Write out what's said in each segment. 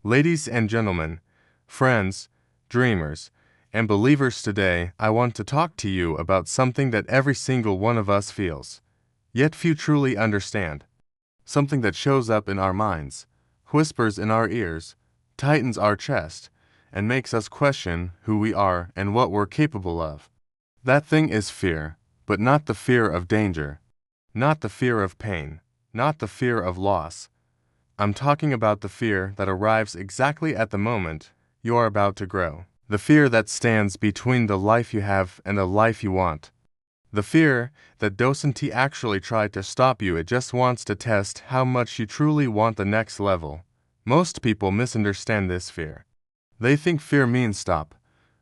Ladies and gentlemen, friends, dreamers, and believers, today I want to talk to you about something that every single one of us feels, yet few truly understand. Something that shows up in our minds, whispers in our ears, tightens our chest, and makes us question who we are and what we're capable of. That thing is fear, but not the fear of danger, not the fear of pain, not the fear of loss. I'm talking about the fear that arrives exactly at the moment you are about to grow. The fear that stands between the life you have and the life you want. The fear that doesn't actually try to stop you, it just wants to test how much you truly want the next level. Most people misunderstand this fear. They think fear means stop.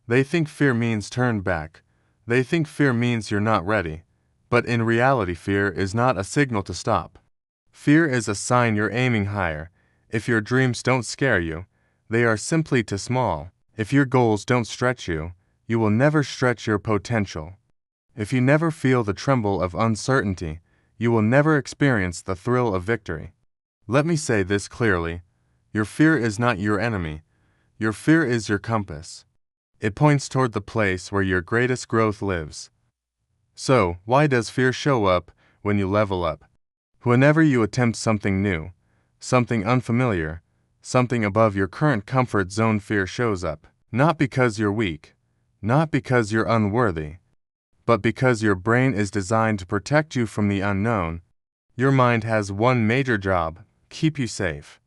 They think fear means turn back. They think fear means you're not ready. But in reality, fear is not a signal to stop. Fear is a sign you're aiming higher. If your dreams don't scare you, they are simply too small. If your goals don't stretch you, you will never stretch your potential. If you never feel the tremble of uncertainty, you will never experience the thrill of victory. Let me say this clearly. Your fear is not your enemy. Your fear is your compass. It points toward the place where your greatest growth lives. So, why does fear show up when you level up? Whenever you attempt something new, something unfamiliar, something above your current comfort zone, fear shows up. Not because you're weak, not because you're unworthy, but because your brain is designed to protect you from the unknown. Your mind has one major job: keep you safe.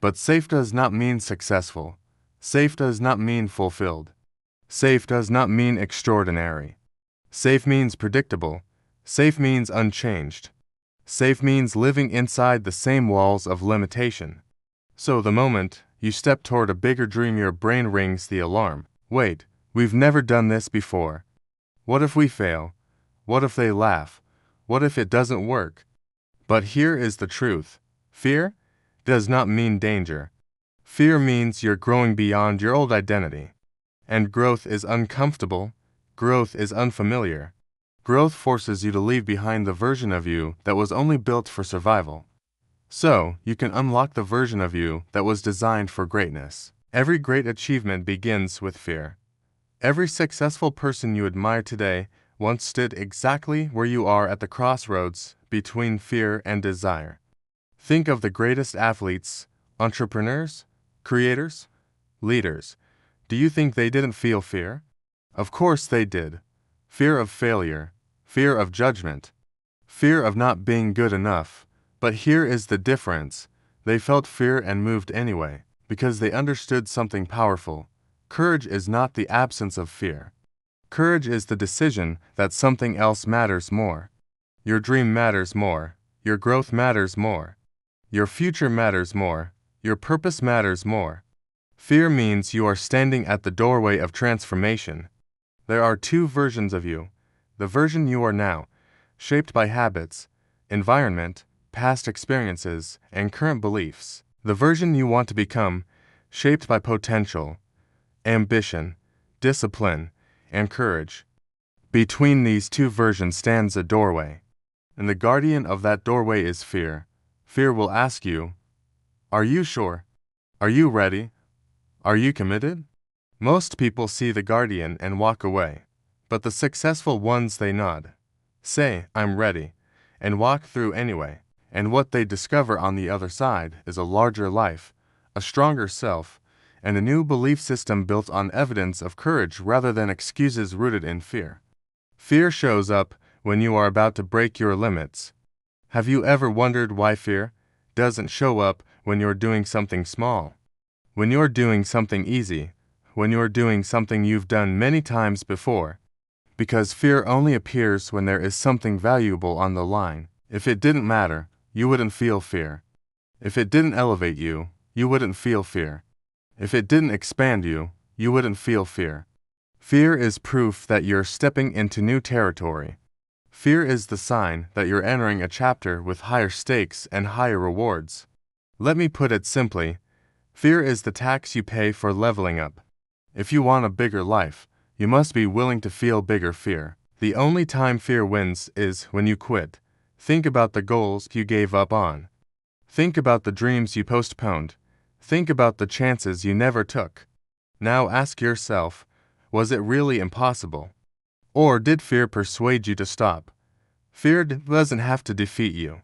But safe does not mean successful. Safe does not mean fulfilled. Safe does not mean extraordinary. Safe means predictable. Safe means unchanged. Safe means living inside the same walls of limitation. So the moment you step toward a bigger dream, your brain rings the alarm. Wait, we've never done this before. What if we fail? What if they laugh? What if it doesn't work? But here is the truth. Fear does not mean danger. Fear means you're growing beyond your old identity. And growth is uncomfortable. Growth is unfamiliar. Growth forces you to leave behind the version of you that was only built for survival, so you can unlock the version of you that was designed for greatness. Every great achievement begins with fear. Every successful person you admire today once stood exactly where you are, at the crossroads between fear and desire. Think of the greatest athletes, entrepreneurs, creators, leaders. Do you think they didn't feel fear? Of course they did. Fear of failure, fear of judgment, fear of not being good enough. But here is the difference. They felt fear and moved anyway, because they understood something powerful. Courage is not the absence of fear. Courage is the decision that something else matters more. Your dream matters more. Your growth matters more. Your future matters more. Your purpose matters more. Fear means you are standing at the doorway of transformation. There are two versions of you. The version you are now, shaped by habits, environment, past experiences, and current beliefs. The version you want to become, shaped by potential, ambition, discipline, and courage. Between these two versions stands a doorway, and the guardian of that doorway is fear. Fear will ask you, are you sure? Are you ready? Are you committed? Most people see the guardian and walk away, but the successful ones, they nod, say, I'm ready, and walk through anyway. And what they discover on the other side is a larger life, a stronger self, and a new belief system built on evidence of courage rather than excuses rooted in fear. Fear shows up when you are about to break your limits. Have you ever wondered why fear doesn't show up when you're doing something small? When you're doing something easy? When you're doing something you've done many times before? Because fear only appears when there is something valuable on the line. If it didn't matter, you wouldn't feel fear. If it didn't elevate you, you wouldn't feel fear. If it didn't expand you, you wouldn't feel fear. Fear is proof that you're stepping into new territory. Fear is the sign that you're entering a chapter with higher stakes and higher rewards. Let me put it simply. Fear is the tax you pay for leveling up. If you want a bigger life, you must be willing to feel bigger fear. The only time fear wins is when you quit. Think about the goals you gave up on. Think about the dreams you postponed. Think about the chances you never took. Now ask yourself, was it really impossible? Or did fear persuade you to stop? Fear doesn't have to defeat you.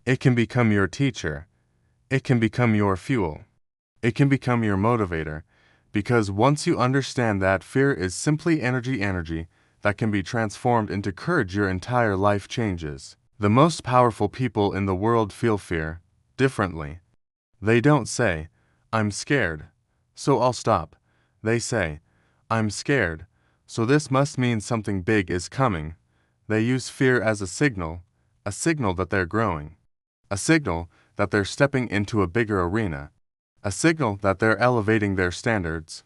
It can become your teacher. It can become your fuel. It can become your motivator, because once you understand that fear is simply energy that can be transformed into courage, your entire life changes. The most powerful people in the world feel fear differently. They don't say, "I'm scared, so I'll stop." They say, "I'm scared, so this must mean something big is coming." They use fear as a signal that they're growing, a signal that they're stepping into a bigger arena, a signal that they're elevating their standards.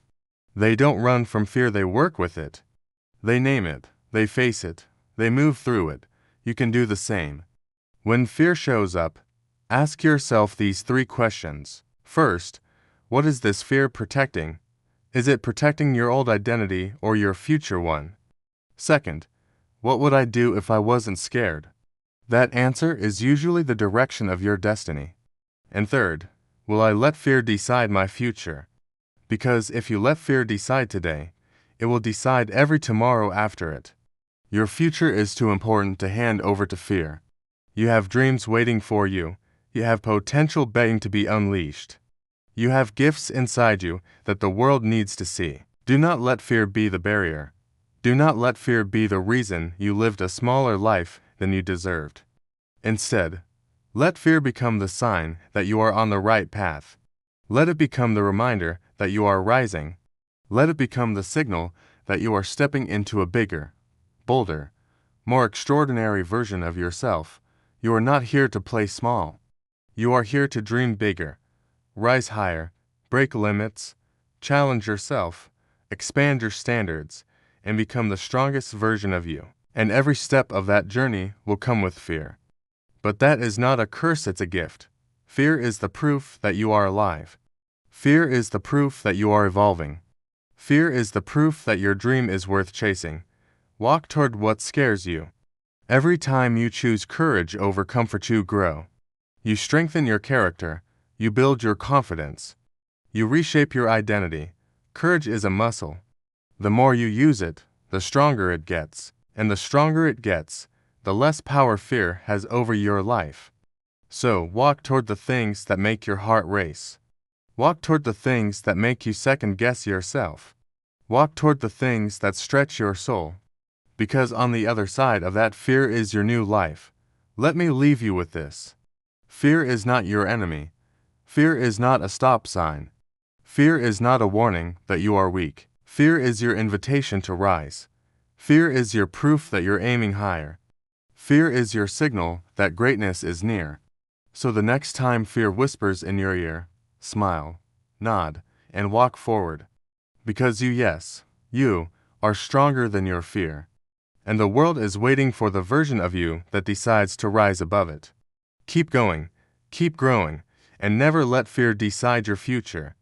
They don't run from fear, they work with it. They name it, they face it, they move through it. You can do the same. When fear shows up, ask yourself these 3 questions. First, what is this fear protecting? Is it protecting your old identity or your future one? Second, what would I do if I wasn't scared? That answer is usually the direction of your destiny. And third, will I let fear decide my future? Because if you let fear decide today, it will decide every tomorrow after it. Your future is too important to hand over to fear. You have dreams waiting for you. You have potential begging to be unleashed. You have gifts inside you that the world needs to see. Do not let fear be the barrier. Do not let fear be the reason you lived a smaller life than you deserved. Instead, let fear become the sign that you are on the right path. Let it become the reminder that you are rising. Let it become the signal that you are stepping into a bigger, bolder, more extraordinary version of yourself. You are not here to play small. You are here to dream bigger, rise higher, break limits, challenge yourself, expand your standards, and become the strongest version of you. And every step of that journey will come with fear. But that is not a curse, it's a gift. Fear is the proof that you are alive. Fear is the proof that you are evolving. Fear is the proof that your dream is worth chasing. Walk toward what scares you. Every time you choose courage over comfort, you grow. You strengthen your character. You build your confidence. You reshape your identity. Courage is a muscle. The more you use it, the stronger it gets. And the stronger it gets, the less power fear has over your life. So, walk toward the things that make your heart race. Walk toward the things that make you second-guess yourself. Walk toward the things that stretch your soul. Because on the other side of that fear is your new life. Let me leave you with this. Fear is not your enemy. Fear is not a stop sign. Fear is not a warning that you are weak. Fear is your invitation to rise. Fear is your proof that you're aiming higher. Fear is your signal that greatness is near. So the next time fear whispers in your ear, smile, nod, and walk forward. Because you are stronger than your fear. And the world is waiting for the version of you that decides to rise above it. Keep going, keep growing, and never let fear decide your future.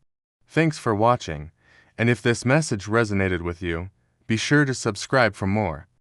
Thanks for watching, and if this message resonated with you, be sure to subscribe for more.